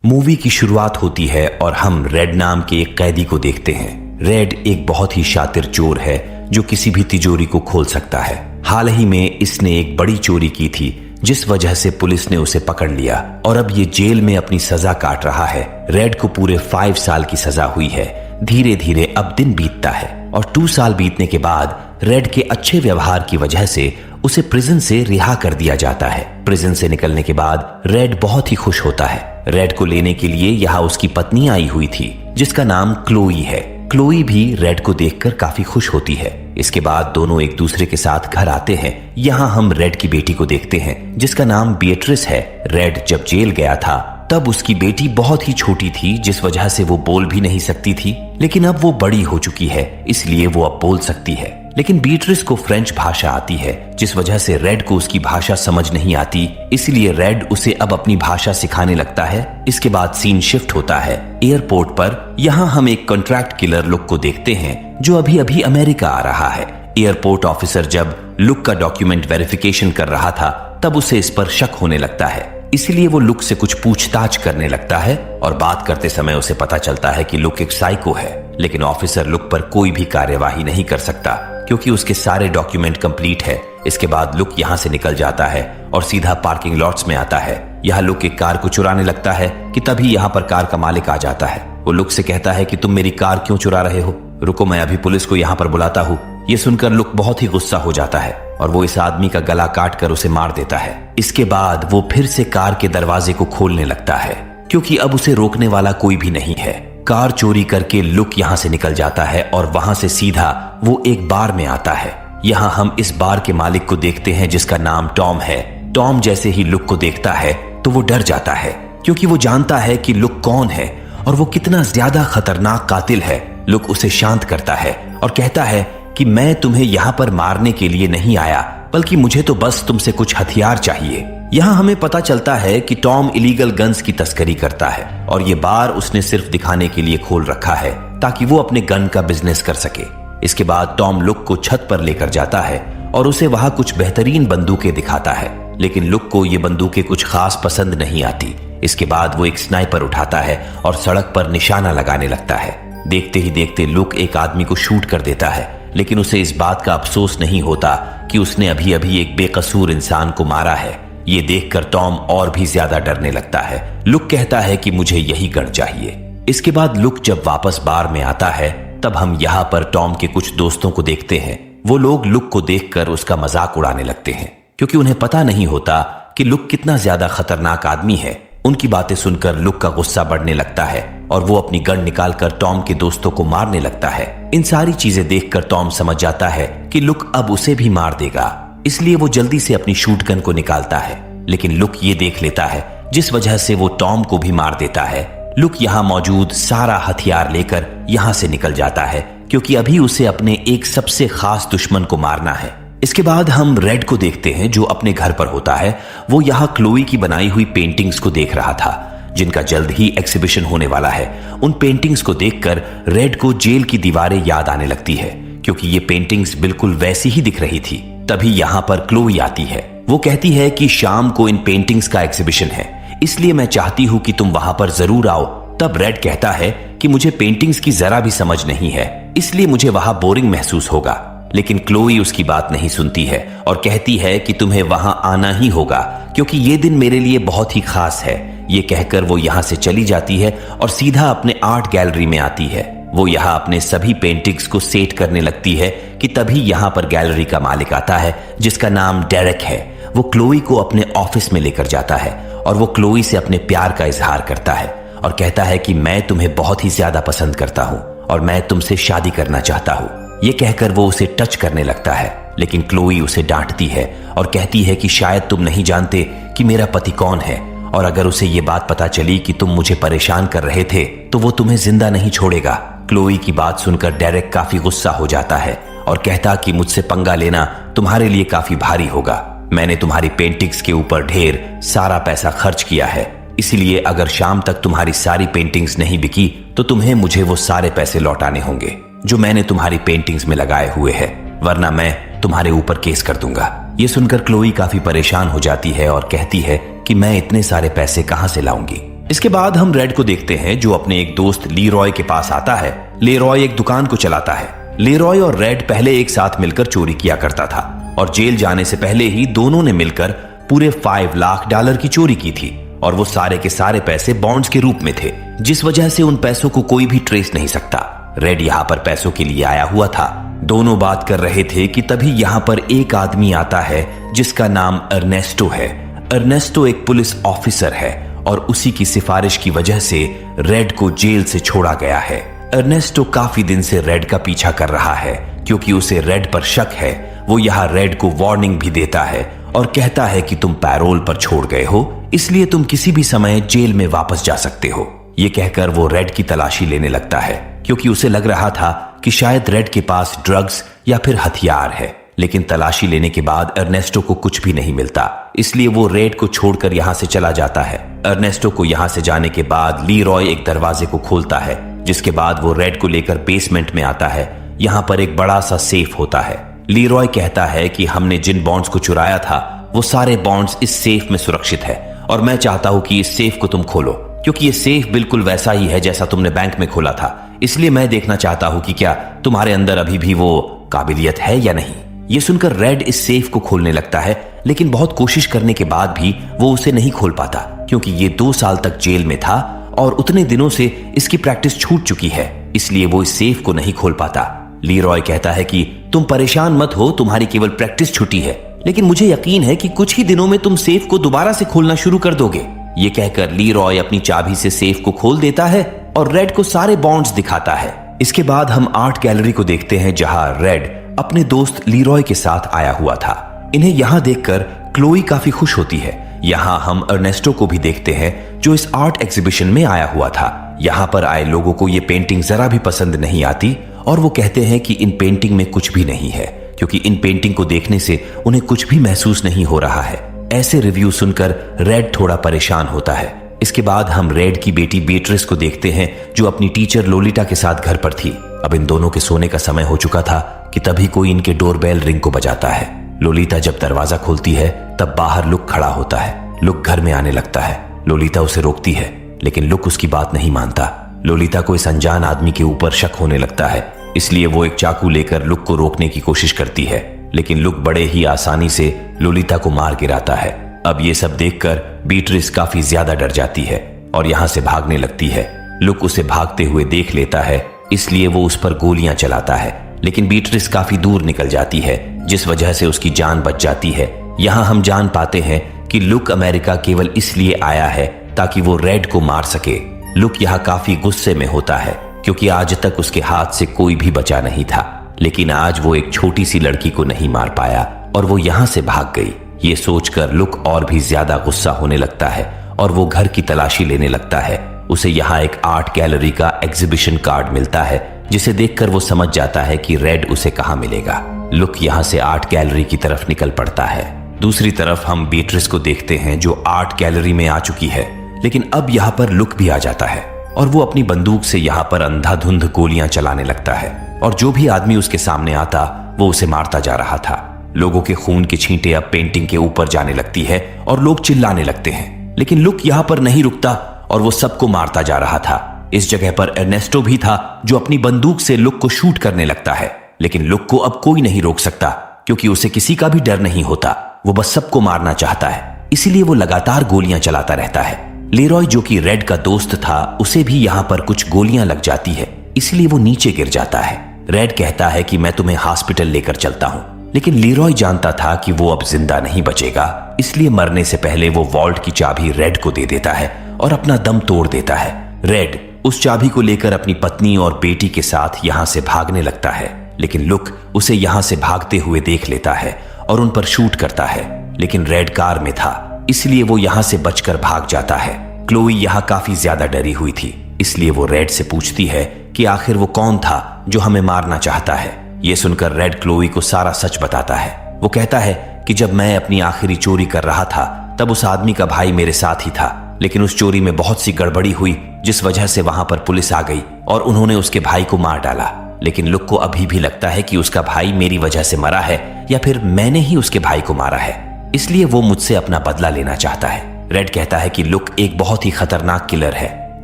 Movie की शुरुआत होती है और हम रेड नाम के एक कैदी को देखते हैं। रेड एक बहुत ही शातिर चोर है जो किसी भी तिजोरी को खोल सकता है। हाल ही में इसने एक बड़ी चोरी की थी जिस वजह से पुलिस ने उसे पकड़ लिया और अब ये जेल में अपनी सजा काट रहा है। रेड को पूरे 5 साल की सजा हुई है। धीरे धीरे अब दिन बीतता है और 2 साल बीतने के बाद रेड के अच्छे व्यवहार की वजह से उसे प्रिजन से रिहा कर दिया जाता है। प्रिजन से निकलने के बाद रेड बहुत ही खुश होता है। रेड को लेने के लिए यहाँ उसकी पत्नी आई हुई थी जिसका नाम क्लोई है। क्लोई भी रेड को देखकर काफी खुश होती है। इसके बाद दोनों एक दूसरे के साथ घर आते हैं। यहाँ हम रेड की बेटी को देखते हैं जिसका नाम बीएट्रिस है। रेड जब जेल गया था तब उसकी बेटी बहुत ही छोटी थी जिस वजह से वो बोल भी नहीं सकती थी, लेकिन अब वो बड़ी हो चुकी है इसलिए वो अब बोल सकती है। लेकिन बीएट्रिस को फ्रेंच भाषा आती है जिस वजह से रेड को उसकी भाषा समझ नहीं आती, इसलिए रेड उसे अब अपनी भाषा सिखाने लगता है। इसके बाद सीन शिफ्ट होता है एयरपोर्ट पर। यहाँ हम एक कॉन्ट्रैक्ट किलर लुक को देखते हैं जो अभी अभी अमेरिका आ रहा है। एयरपोर्ट ऑफिसर जब लुक का डॉक्यूमेंट वेरिफिकेशन कर रहा था तब उसे इस पर शक होने लगता है, इसलिए वो लुक से कुछ पूछताछ करने लगता है और बात करते समय उसे पता चलता है कि लुक एक साइको है। लेकिन ऑफिसर लुक पर कोई भी कार्यवाही नहीं कर सकता क्योंकि उसके सारे डॉक्यूमेंट कंप्लीट है। इसके बाद लुक यहाँ से निकल जाता है और सीधा पार्किंग लॉट्स में आता है। यहाँ लुक एक कार को चुराने लगता है कि तभी यहाँ पर कार का मालिक आ जाता है। वो लुक से कहता है कि तुम मेरी कार क्यों चुरा रहे हो, रुको मैं अभी पुलिस को यहाँ पर बुलाता हूँ। ये सुनकर लुक बहुत ही गुस्सा हो जाता है और वो इस आदमी का गला काट कर उसे मार देता है। इसके बाद वो फिर से कार के दरवाजे को खोलने लगता है क्योंकि अब उसे रोकने वाला कोई भी नहीं है। कार चोरी करके लुक यहाँ से निकल जाता है और वहां से सीधा वो एक बार में आता है। यहाँ हम इस बार के मालिक को देखते हैं जिसका नाम टॉम है। टॉम जैसे ही लुक को देखता है तो वो डर जाता है क्योंकि वो जानता है कि लुक कौन है और वो कितना ज्यादा खतरनाक कातिल है। लुक उसे शांत करता है और कहता है कि मैं तुम्हें यहाँ पर मारने के लिए नहीं आया, बल्कि मुझे तो बस तुमसे कुछ हथियार चाहिए। यहाँ हमें पता चलता है कि टॉम इलीगल गन्स की तस्करी करता है और ये बार उसने सिर्फ दिखाने के लिए खोल रखा है ताकि वो अपने गन का बिजनेस कर सके। इसके बाद टॉम लुक को छत पर लेकर जाता है और उसे वहां कुछ बेहतरीन बंदूकें दिखाता है, लेकिन लुक को ये बंदूकें कुछ खास पसंद नहीं आती। इसके बाद वो एक स्नाइपर उठाता है और सड़क पर निशाना लगाने लगता है। देखते ही देखते लुक एक आदमी को शूट कर देता है, लेकिन उसे इस बात का अफसोस नहीं होता कि उसने अभी अभी एक बेकसूर इंसान को मारा है। ये देखकर टॉम और भी ज्यादा डरने लगता है। लुक कहता है कि मुझे यही गन चाहिए। इसके बाद लुक जब वापस बार में आता है तब हम यहाँ पर टॉम के कुछ दोस्तों को देखते हैं। वो लोग लुक को देखकर उसका मजाक उड़ाने लगते हैं क्योंकि उन्हें पता नहीं होता कि लुक कितना ज्यादा खतरनाक आदमी है। उनकी बातें सुनकर लुक का गुस्सा बढ़ने लगता है और वो अपनी गन निकालकर टॉम के दोस्तों को मारने लगता है। इन सारी चीजें देखकर टॉम समझ जाता है कि लुक अब उसे भी मार देगा, इसलिए वो जल्दी से अपनी शूट गन को निकालता है। लेकिन लुक ये देख लेता है जिस वजह से वो टॉम को भी मार देता है। लुक यहाँ मौजूद सारा हथियार लेकर यहाँ से निकल जाता है क्योंकि अभी उसे अपने एक सबसे खास दुश्मन को मारना है। इसके बाद हम रेड को देखते हैं जो अपने घर पर होता है। वो यहाँ क्लोई की बनाई हुई पेंटिंग्स को देख रहा था जिनका जल्द ही एग्जीबिशन होने वाला है। उन पेंटिंग्स को देखकर रेड को जेल की दीवारें याद आने लगती है क्योंकि ये पेंटिंग्स बिल्कुल वैसी ही दिख रही थी। तभी यहाँ पर क्लोई आती है। वो कहती है कि शाम को इन पेंटिंग्स का एग्जीबिशन है, इसलिए मैं चाहती हूँ कि तुम वहां पर जरूर आओ। तब रेड कहता है कि मुझे पेंटिंग्स की जरा भी समझ नहीं है, इसलिए मुझे वहां बोरिंग महसूस होगा। लेकिन क्लोई उसकी बात नहीं सुनती है और कहती है कि तुम्हें वहां आना ही होगा क्योंकि ये दिन मेरे लिए बहुत ही खास है। ये कहकर वो यहाँ से चली जाती है और सीधा अपने आर्ट गैलरी में आती है। वो यहाँ अपने सभी पेंटिंग्स को सेट करने लगती है कि तभी यहाँ पर गैलरी का मालिक आता है जिसका नाम डेरेक है। वो क्लोई को अपने ऑफिस में लेकर जाता है और वो क्लोई से अपने प्यार का इजहार करता है और कहता है कि मैं तुम्हें बहुत ही ज्यादा पसंद करता हूँ और मैं तुमसे शादी करना चाहता हूँ। ये कहकर वो उसे टच करने लगता है, लेकिन क्लोई उसे डांटती है और कहती है कि शायद तुम नहीं जानते कि मेरा पति कौन है और अगर उसे ये बात पता चली कि तुम मुझे परेशान कर रहे थे तो वो तुम्हें जिंदा नहीं छोड़ेगा। क्लोई की बात सुनकर डेरेक काफी गुस्सा हो जाता है और कहता कि मुझसे पंगा लेना तुम्हारे लिए काफी भारी होगा। मैंने तुम्हारी पेंटिंग्स के ऊपर ढेर सारा पैसा खर्च किया है, इसलिए अगर शाम तक तुम्हारी सारी पेंटिंग्स नहीं बिकी तो तुम्हें मुझे वो सारे पैसे लौटाने होंगे जो मैंने तुम्हारी पेंटिंग्स में लगाए हुए हैं, वरना मैं तुम्हारे ऊपर केस कर दूंगा। ये सुनकर क्लोई काफी परेशान हो जाती है और कहती है कि मैं इतने सारे पैसे कहां से लाऊंगी। इसके बाद हम रेड को देखते हैं जो अपने एक दोस्त लीरॉय के पास आता है। लीरॉय एक दुकान को चलाता है। लीरॉय और रेड पहले एक साथ मिलकर चोरी किया करता था और जेल जाने से पहले ही दोनों ने मिलकर पूरे $5 लाख की चोरी की थी और वो सारे के सारे पैसे बॉन्ड्स के रूप में थे, जिस वजह से उन पैसों को कोई भी ट्रेस नहीं सकता। रेड यहाँ पर पैसों के लिए आया हुआ था। दोनों बात कर रहे थे कि तभी यहाँ पर एक आदमी आता है जिसका नाम अर्नेस्टो है। अर्नेस्टो एक पुलिस ऑफिसर है और उसी की सिफारिश की वजह से रेड को जेल से छोड़ा गया है। अर्नेस्टो काफी दिन से रेड का पीछा कर रहा है क्योंकि उसे रेड पर शक है। वो यहाँ रेड को वार्निंग भी देता है और कहता है कि तुम पैरोल पर छोड़ गए हो, इसलिए तुम किसी भी समय जेल में वापस जा सकते हो। ये कहकर वो रेड की तलाशी लेने लगता है क्योंकि उसे लग रहा था कि शायद रेड के पास ड्रग्स या फिर हथियार है। लेकिन तलाशी लेने के बाद अर्नेस्टो को कुछ भी नहीं मिलता, इसलिए वो रेड को छोड़कर यहाँ से चला जाता है। अर्नेस्टो को यहाँ से जाने के बाद लीरॉय एक दरवाजे को खोलता है, जिसके बाद वो रेड को लेकर बेसमेंट में आता है। यहाँ पर एक बड़ा सा सेफ होता है। लीरॉय कहता है कि हमने जिन बॉन्ड्स को चुराया था वो सारे बॉन्ड्स इस सेफ में सुरक्षित है और मैं चाहता हूं कि इस सेफ को तुम खोलो, क्योंकि ये सेफ बिल्कुल वैसा ही है जैसा तुमने बैंक में खोला था। इसलिए मैं देखना चाहता हूं कि क्या तुम्हारे अंदर अभी भी वो काबिलियत है या नहीं। ये सुनकर रेड इस सेफ को खोलने लगता है, लेकिन बहुत कोशिश करने के बाद भी वो उसे नहीं खोल पाता क्योंकि ये 2 साल तक जेल में था और उतने दिनों से इसकी प्रैक्टिस छूट चुकी है, इसलिए वो इस सेफ को नहीं खोल पाता। लीरॉय कहता है कि तुम परेशान मत हो, तुम्हारी केवल प्रैक्टिस छुट्टी है, लेकिन मुझे यकीन है कि कुछ ही दिनों में तुम सेफ को दोबारा से खोलना शुरू कर दोगे। ये कहकर लीरॉय अपनी चाबी से सेफ को खोल देता है और रेड को सारे बॉन्ड्स दिखाता है। इसके बाद हम आर्ट गैलरी को देखते हैं जहां रेड अपने दोस्त लीरॉय के साथ आया हुआ था। इन्हें यहाँ देखकर क्लोई काफी खुश होती है। यहाँ हम अर्नेस्टो को भी देखते हैं जो इस आर्ट एग्जीबिशन में आया हुआ था। यहाँ पर आए लोगों को ये पेंटिंग जरा भी पसंद नहीं आती और वो कहते हैं कि इन पेंटिंग में कुछ भी नहीं है, क्योंकि इन पेंटिंग को देखने से उन्हें कुछ भी महसूस नहीं हो रहा है। ऐसे रिव्यू सुनकर रेड थोड़ा परेशान होता है। इसके बाद हम रेड की बेटी बीट्रिस को देखते हैं जो अपनी टीचर लोलिटा के साथ घर पर थी। अब इन दोनों के सोने का समय हो चुका था कि तभी कोई इनके डोरबेल रिंग को बजाता है। लोलिटा जब दरवाजा खोलती है तब बाहर लुक खड़ा होता है। लुक घर में आने लगता है। लोलिटा उसे रोकती है, लेकिन लुक उसकी बात नहीं मानता। लोलिटा को इस अनजान आदमी के ऊपर शक होने लगता है, इसलिए वो एक चाकू लेकर लुक को रोकने की कोशिश करती है, लेकिन लुक बड़े ही आसानी से लोलिटा को मार गिराता है। अब ये सब देखकर बीट्रिस काफी ज्यादा डर जाती है और यहाँ से भागने लगती है। लुक उसे भागते हुए देख लेता है, इसलिए वो उस पर गोलियां चलाता है, लेकिन बीट्रिस काफी दूर निकल जाती है, जिस वजह से उसकी जान बच जाती है। यहाँ हम जान पाते हैं कि लुक अमेरिका केवल इसलिए आया है ताकि वो रेड को मार सके। लुक यहाँ काफी गुस्से में होता है क्योंकि आज तक उसके हाथ से कोई भी बचा नहीं था, लेकिन आज वो एक छोटी सी लड़की को नहीं मार पाया और वो यहाँ से भाग गई। ये सोचकर लुक और भी ज्यादा गुस्सा होने लगता है और वो घर की तलाशी लेने लगता है। उसे यहाँ एक आर्ट गैलरी का एग्जीबिशन कार्ड मिलता है, जिसे देखकर वो समझ जाता है कि रेड उसे कहाँ मिलेगा। लुक यहाँ से आर्ट गैलरी की तरफ निकल पड़ता है। दूसरी तरफ हम बीट्रिस को देखते हैं जो आर्ट गैलरी में आ चुकी है, लेकिन अब यहाँ पर लुक भी आ जाता है और वो अपनी बंदूक से यहाँ पर अंधाधुंध गोलियां चलाने लगता है और जो भी आदमी उसके सामने आता वो उसे मारता जा रहा था। लोगों के खून की छींटें अब पेंटिंग के ऊपर जाने लगती है और लोग चिल्लाने लगते हैं, लेकिन लुक यहाँ पर नहीं रुकता और वो सबको मारता जा रहा था। इस जगह पर अर्नेस्टो भी था जो अपनी बंदूक से लुक को शूट करने लगता है, लेकिन लुक को अब कोई नहीं रोक सकता क्योंकि उसे किसी का भी डर नहीं होता। वो बस सबको मारना चाहता है, इसीलिए वो लगातार गोलियां चलाता रहता है। लीरॉय जो कि रेड का दोस्त था, उसे भी यहाँ पर कुछ गोलियां लग जाती है, इसलिए वो नीचे गिर जाता है। रेड कहता है कि मैं तुम्हें हॉस्पिटल लेकर चलता हूं, लेकिन लीरॉय जानता था कि वो अब जिंदा नहीं बचेगा, इसलिए मरने से पहले वो वॉल्ट की चाबी रेड को दे देता है और अपना दम तोड़ देता है। रेड उस चाबी को लेकर अपनी पत्नी और बेटी के साथ यहाँ से भागने लगता है, लेकिन लुक उसे यहाँ से भागते हुए देख लेता है और उन पर शूट करता है, लेकिन रेड कार में था, इसलिए वो यहाँ से बचकर भाग जाता है। क्लोई यहाँ काफी ज्यादा डरी हुई थी, इसलिए वो रेड से पूछती है कि आखिर वो कौन था जो हमें मारना चाहता है। ये सुनकर रेड क्लोई को सारा सच बताता है। वो कहता है कि जब मैं अपनी आखिरी चोरी कर रहा था तब उस आदमी का भाई मेरे साथ ही था, लेकिन उस चोरी में बहुत सी गड़बड़ी हुई जिस वजह से वहां पर पुलिस आ गई और उन्होंने उसके भाई को मार डाला। लेकिन लुक को अभी भी लगता है कि उसका भाई मेरी वजह से मरा है या फिर मैंने ही उसके भाई को मारा है, इसलिए वो मुझसे अपना बदला लेना चाहता है। रेड कहता है कि लुक एक बहुत ही खतरनाक किलर है,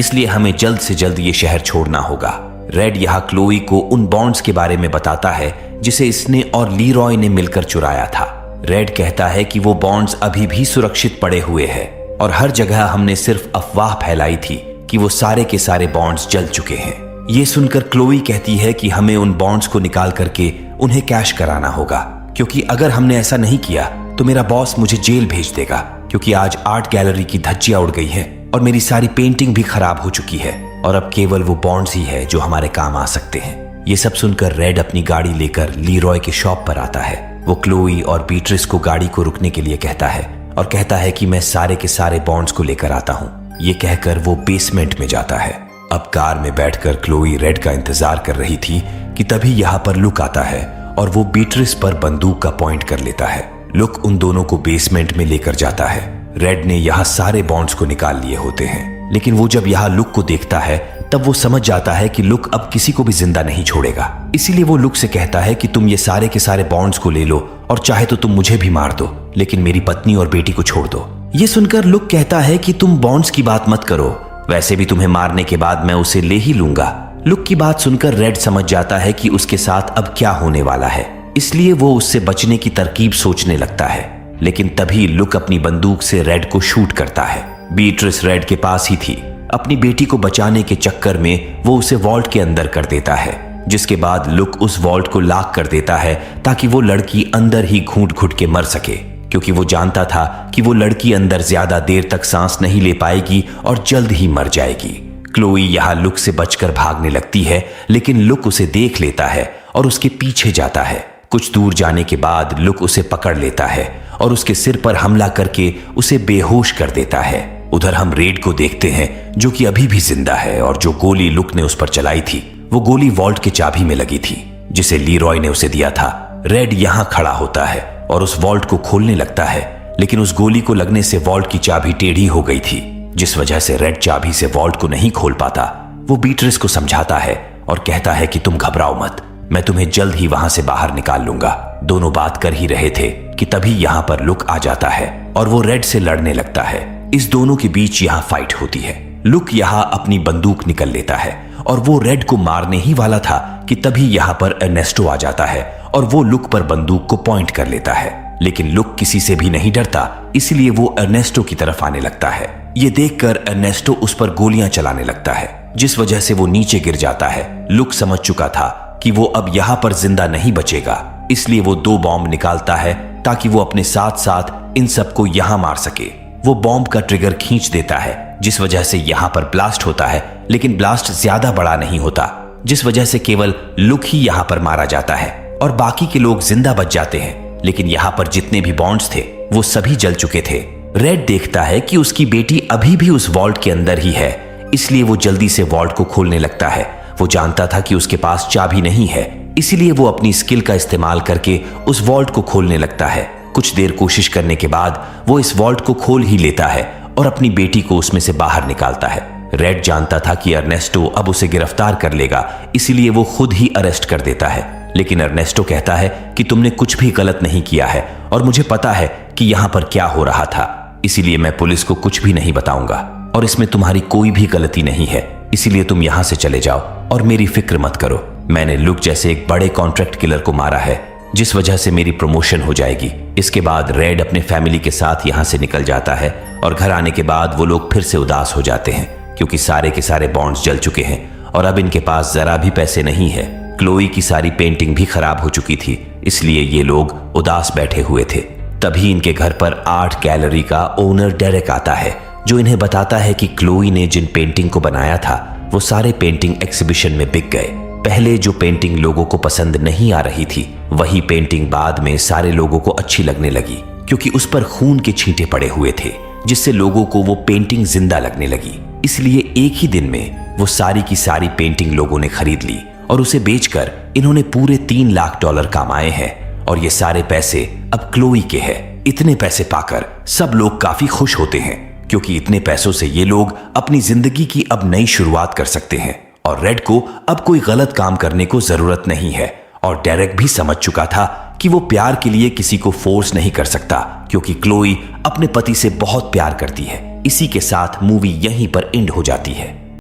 इसलिए हमें जल्द से जल्द ये शहर छोड़ना होगा। रेड यहाँ क्लोई को उन बॉन्ड्स के बारे में बताता है जिसे इसने और लीरॉय ने मिलकर चुराया था। रेड कहता है कि वो बॉन्ड्स अभी भी सुरक्षित पड़े हुए हैं और हर जगह हमने सिर्फ अफवाह फैलाई थी कि वो सारे के सारे बॉन्ड्स जल चुके हैं। ये सुनकर क्लोई कहती है कि हमें उन बॉन्ड्स को निकाल करके उन्हें कैश कराना होगा, क्योंकि अगर हमने ऐसा नहीं किया तो मेरा बॉस मुझे जेल भेज देगा, क्योंकि आज आर्ट गैलरी की धज्जियां उड़ गई है और मेरी सारी पेंटिंग भी खराब हो चुकी है और अब केवल वो बॉन्ड्स ही है जो हमारे काम आ सकते हैं। ये सब सुनकर रेड अपनी गाड़ी लेकर लीरॉय के शॉप पर आता है। वो क्लोई और बीट्रिस को गाड़ी को रुकने के लिए कहता है और कहता है कि मैं सारे के सारे बॉन्ड्स को लेकर आता हूँ। ये कहकर वो बेसमेंट में जाता है। अब कार में बैठकर क्लोई रेड का इंतजार कर रही थी कि तभी यहाँ पर लुक आता है और वो बीट्रिस पर बंदूक का पॉइंट कर लेता है। लुक उन दोनों को बेसमेंट में लेकर जाता है। रेड ने यहाँ सारे बॉन्ड्स को निकाल लिए होते हैं, लेकिन वो जब यहाँ लुक को देखता है तब वो समझ जाता है कि लुक अब किसी को भी जिंदा नहीं छोड़ेगा। इसीलिए वो लुक से कहता है कि तुम ये सारे के सारे बॉन्ड्स को ले लो और चाहे तो तुम मुझे भी मार दो, लेकिन मेरी पत्नी और बेटी को छोड़ दो। ये सुनकर लुक कहता है कि तुम बॉन्ड्स की बात मत करो, वैसे भी तुम्हें मारने के बाद मैं उसे ले ही लूंगा। लुक की बात सुनकर रेड समझ जाता है कि उसके साथ अब क्या होने वाला है, इसलिए वो उससे बचने की तरकीब सोचने लगता है। लेकिन तभी लुक अपनी बंदूक से रेड को शूट करता है। बीट्रिस रेड के पास ही थी। अपनी बेटी को बचाने के चक्कर में वो उसे वॉल्ट के अंदर कर देता है, जिसके बाद लुक उस वॉल्ट को लॉक कर देता है ताकि वो लड़की अंदर ही घूंट घुट के मर सके, क्योंकि वो जानता था कि वो लड़की अंदर ज्यादा देर तक सांस नहीं ले पाएगी और जल्द ही मर जाएगी। क्लोई यहाँ लुक से बचकर भागने लगती है, लेकिन लुक उसे देख लेता है और उसके पीछे जाता है। कुछ दूर जाने के बाद लुक उसे पकड़ लेता है और उसके सिर पर हमला करके उसे बेहोश कर देता है। उधर हम रेड को देखते हैं जो कि अभी भी जिंदा है और जो गोली लुक ने उस पर चलाई थी वो गोली वॉल्ट के चाबी में लगी थी जिसे लीरॉय ने उसे दिया था। रेड यहाँ खड़ा होता है और उस वॉल्ट को खोलने लगता है, लेकिन उस गोली को लगने से वॉल्ट की चाबी टेढ़ी हो गई थी, जिस वजह से रेड चाबी से वॉल्ट को नहीं खोल पाता। वो बीट्रिस को समझाता है और कहता है कि तुम घबराओ मत, मैं तुम्हें जल्द ही वहां से बाहर निकाल लूंगा। दोनों बात कर ही रहे थे कि तभी यहाँ पर लुक आ जाता है और वो रेड से लड़ने लगता है। इस दोनों के बीच यहाँ फाइट होती है। लुक यहाँ अपनी बंदूक निकल लेता है और वो रेड को मारने ही वाला था कि तभी यहाँ पर अर्नेस्टो आ जाता है और वो लुक पर बंदूक को पॉइंट कर लेता है। लेकिन लुक किसी से भी नहीं डरता, इसलिए वो अर्नेस्टो की तरफ आने लगता है। ये देखकर अर्नेस्टो उस पर गोलियां चलाने लगता है, जिस वजह से वो नीचे गिर जाता है। लुक समझ चुका था कि वो अब यहाँ पर जिंदा नहीं बचेगा, इसलिए वो 2 बॉम्ब निकालता है ताकि वो अपने साथ साथ इन सबको यहाँ मार सके। वो बॉम्ब का ट्रिगर खींच देता है, जिस वजह से यहाँ पर ब्लास्ट होता है, लेकिन ब्लास्ट ज्यादा बड़ा नहीं होता, जिस वजह से केवल लुक ही यहाँ पर मारा जाता है और बाकी के लोग जिंदा बच जाते हैं। लेकिन यहाँ पर जितने भी बॉन्ड्स थे वो सभी जल चुके थे। रेड देखता है कि उसकी बेटी अभी भी उस वॉल्ट के अंदर ही है, इसलिए वो जल्दी से वॉल्ट को खोलने लगता है। वो जानता था कि उसके पास चाबी नहीं है, इसीलिए वो अपनी स्किल का इस्तेमाल करके उस वॉल्ट को खोलने लगता है। कुछ देर कोशिश करने के बाद वो इस वॉल्ट को खोल ही लेता है और अपनी बेटी को उसमें से बाहर निकालता है। रेड जानता था कि अर्नेस्टो अब उसे गिरफ्तार कर लेगा, इसीलिए वो खुद ही अरेस्ट कर देता है। लेकिन अर्नेस्टो कहता है कि तुमने कुछ भी गलत नहीं किया है और मुझे पता है कि यहाँ पर क्या हो रहा था, इसीलिए मैं पुलिस को कुछ भी नहीं बताऊंगा और इसमें तुम्हारी कोई भी गलती नहीं है, इसीलिए तुम यहाँ से चले जाओ और मेरी फिक्र मत करो। मैंने लुक जैसे एक बड़े कॉन्ट्रैक्ट किलर को मारा है, जिस वजह से मेरी प्रमोशन हो जाएगी। इसके बाद रेड अपने फैमिली के साथ यहाँ से निकल जाता है और घर आने के बाद वो लोग फिर से उदास हो जाते हैं, क्योंकि सारे के सारे बॉन्ड्स जल चुके हैं और अब इनके पास जरा भी पैसे नहीं है। क्लोई की सारी पेंटिंग भी खराब हो चुकी थी, इसलिए ये लोग उदास बैठे हुए थे। तभी इनके घर पर आर्ट गैलरी का ओनर डेरेक आता है, जो इन्हें बताता है कि क्लोई ने जिन पेंटिंग को बनाया था वो सारे पेंटिंग एग्जीबिशन में बिक गए। पहले जो पेंटिंग लोगों को पसंद नहीं आ रही थी, वही पेंटिंग बाद में सारे लोगों को अच्छी लगने लगी, क्योंकि उस पर खून के छींटे पड़े हुए थे, जिससे लोगों को वो पेंटिंग जिंदा लगने लगी। इसलिए एक ही दिन में वो सारी की सारी पेंटिंग लोगों ने खरीद ली और उसे बेचकर इन्होंने पूरे $3 लाख कमाए हैं और ये सारे पैसे अब क्लोई के हैं। इतने पैसे पाकर सब लोग काफी खुश होते हैं, क्योंकि इतने पैसों से ये लोग अपनी जिंदगी की अब नई शुरुआत कर सकते हैं और रेड को अब कोई गलत काम करने को जरूरत नहीं है। और डेरेक भी समझ चुका था कि वो प्यार के लिए किसी को फोर्स नहीं कर सकता, क्योंकि क्लोई अपने पति से बहुत प्यार करती है। इसी के साथ मूवी यहीं पर एंड हो जाती है।